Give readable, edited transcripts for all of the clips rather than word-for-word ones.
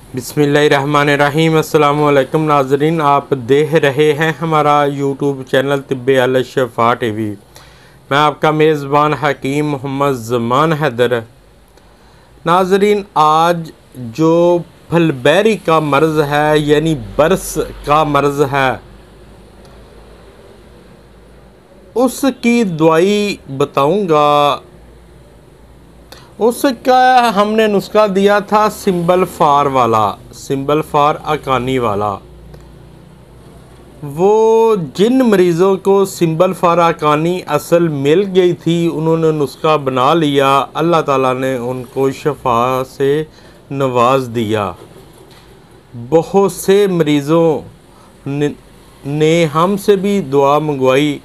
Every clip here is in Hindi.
बिस्मिल्लाहिर्रहमानिर्रहीम। अस्सलामु अलैकुम नाज़रीन, आप देख रहे हैं हमारा यूट्यूब चैनल तिब्बे अल शफ़ा टीवी। मैं आपका मेज़बान हकीम मोहम्मद ज़मान हैदर। नाज़रीन, आज जो फलबेरी का मर्ज़ है यानी बरस का मर्ज़ है, उसकी दवाई बताऊंगा। उसका हमने नुस्खा दिया था सिंबल फार वाला, सिंबल फार अकानी वाला। वो जिन मरीज़ों को सिंबल फार अकानी असल मिल गई थी, उन्होंने नुस्खा बना लिया, अल्लाह ताला ने उनको शफा से नवाज दिया। बहुत से मरीज़ों ने हमसे भी दुआ मंगवाई,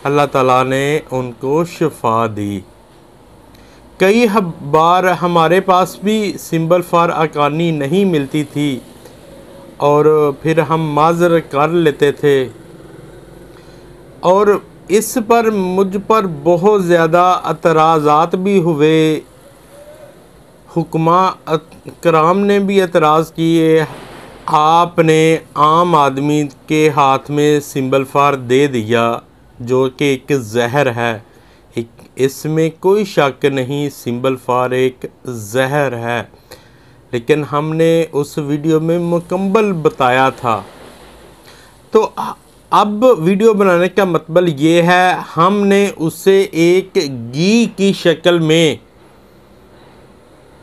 अल्लाह ताला ने उनको शफा दी। कई बार हमारे पास भी सिंबल फार अकानी नहीं मिलती थी और फिर हम माजर कर लेते थे, और इस पर मुझ पर बहुत ज़्यादा एतराज़ात भी हुए। हुक्मा कराम ने भी एतराज़ किए, आपने आम आदमी के हाथ में सिंबल फार दे दिया जो कि एक जहर है। इसमें कोई शक नहीं, सिंबल फार एक जहर है, लेकिन हमने उस वीडियो में मुकम्मल बताया था। तो अब वीडियो बनाने का मतलब ये है, हमने उसे एक घी की शक्ल में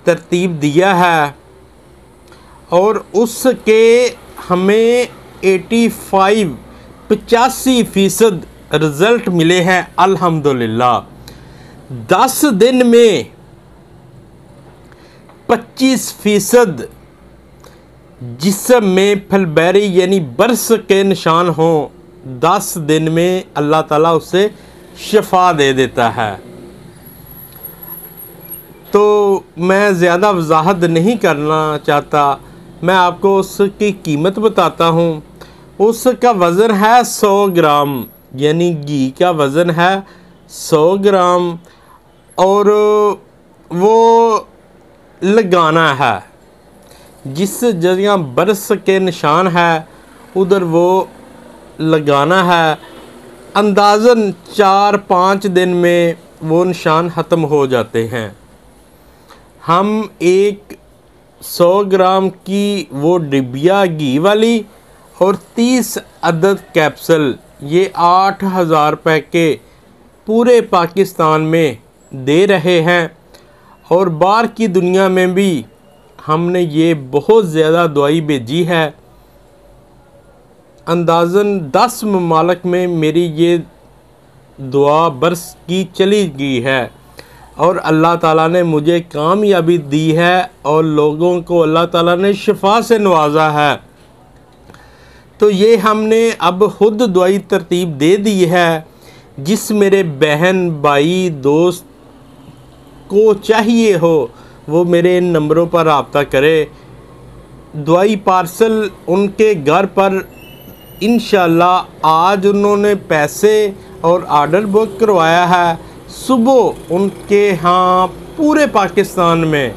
तरतीब दिया है और उसके हमें 85-85% रिज़ल्ट मिले हैं अल्हम्दुलिल्लाह। 10 दिन में 25% जिस्म में फलबेरी यानी बरस के निशान हों, 10 दिन में अल्लाह ताला उसे शफा दे देता है। तो मैं ज़्यादा वजाहत नहीं करना चाहता, मैं आपको उसकी कीमत बताता हूँ। उसका वज़न है 100 ग्राम, यानी घी का वज़न है 100 ग्राम, और वो लगाना है जिस जगह बरस के निशान है उधर वो लगाना है। अंदाज़न 4-5 दिन में वो निशान ख़त्म हो जाते हैं। हम 100 ग्राम की वो डिबिया घी वाली और 30 अदद कैप्सूल, ये 8,000 रुपये के पूरे पाकिस्तान में दे रहे हैं, और बाहर की दुनिया में भी हमने ये बहुत ज़्यादा दवाई भेजी है। अंदाज़न 10 ममालिक में मेरी ये दुआ बरस की चली गई है, और अल्लाह ताला ने मुझे कामयाबी दी है और लोगों को अल्लाह ताला ने शिफा से नवाजा है। तो ये हमने अब खुद दवाई तरतीब दे दी है। जिस मेरे बहन भाई दोस्त को चाहिए हो वो मेरे इन नंबरों पर रब्ता करे। दवाई पार्सल उनके घर पर इंशाल्लाह आज उन्होंने पैसे और ऑर्डर बुक करवाया है। सुबह उनके यहाँ पूरे पाकिस्तान में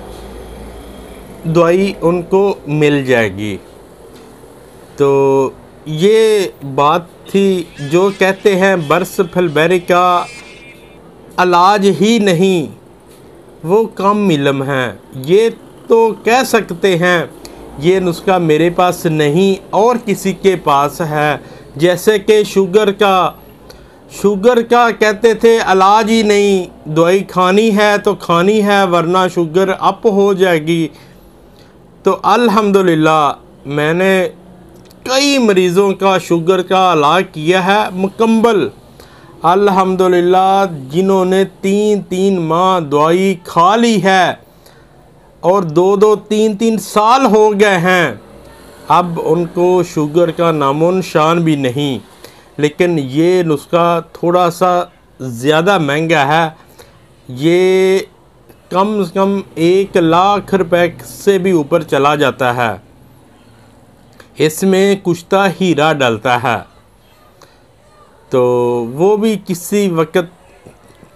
दवाई उनको मिल जाएगी। तो ये बात थी, जो कहते हैं बरस फलबेरी का इलाज ही नहीं, वो कम इल्म है। ये तो कह सकते हैं ये नुस्खा मेरे पास नहीं और किसी के पास है। जैसे कि शुगर का कहते थे इलाज ही नहीं, दवाई खानी है तो खानी है वरना शुगर अप हो जाएगी। तो अल्हम्दुलिल्लाह मैंने कई मरीज़ों का शुगर का इलाज किया है मुकम्मल, अल्हम्दुलिल्लाह, जिन्होंने 3-3 माह दवाई खा ली है और 2-2, 3-3 साल हो गए हैं, अब उनको शुगर का नामो निशान भी नहीं। लेकिन ये नुस्खा थोड़ा सा ज़्यादा महंगा है, ये कम से कम 1 लाख रुपए से भी ऊपर चला जाता है। इसमें कुश्ता हीरा डलता है। तो वो भी किसी वक्त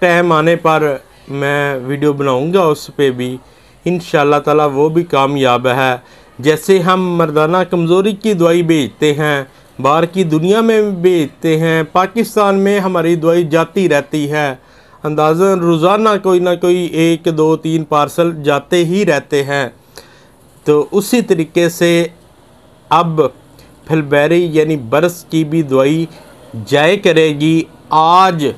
टाइम आने पर मैं वीडियो बनाऊंगा, उस पे भी इंशाअल्लाह ताला वो भी कामयाब है। जैसे हम मर्दाना कमज़ोरी की दवाई बेचते हैं, बाहर की दुनिया में बेचते हैं, पाकिस्तान में हमारी दवाई जाती रहती है। अंदाज़न रोज़ाना कोई ना कोई 1 2 3 पार्सल जाते ही रहते हैं। तो उसी तरीके से अब फिलबेरी यानी बरस की भी दवाई जाए करेगी। आज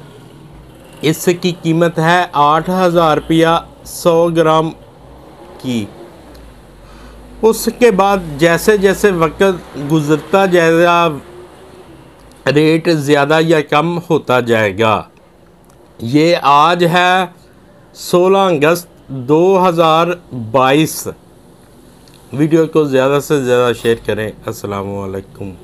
इसकी कीमत है 8,000 रुपया 100 ग्राम की। उसके बाद जैसे जैसे वक्त गुज़रता जाएगा रेट ज़्यादा या कम होता जाएगा। ये आज है 16 अगस्त 2022। वीडियो को ज़्यादा से ज़्यादा शेयर करें। अस्सलामु अलैकुम।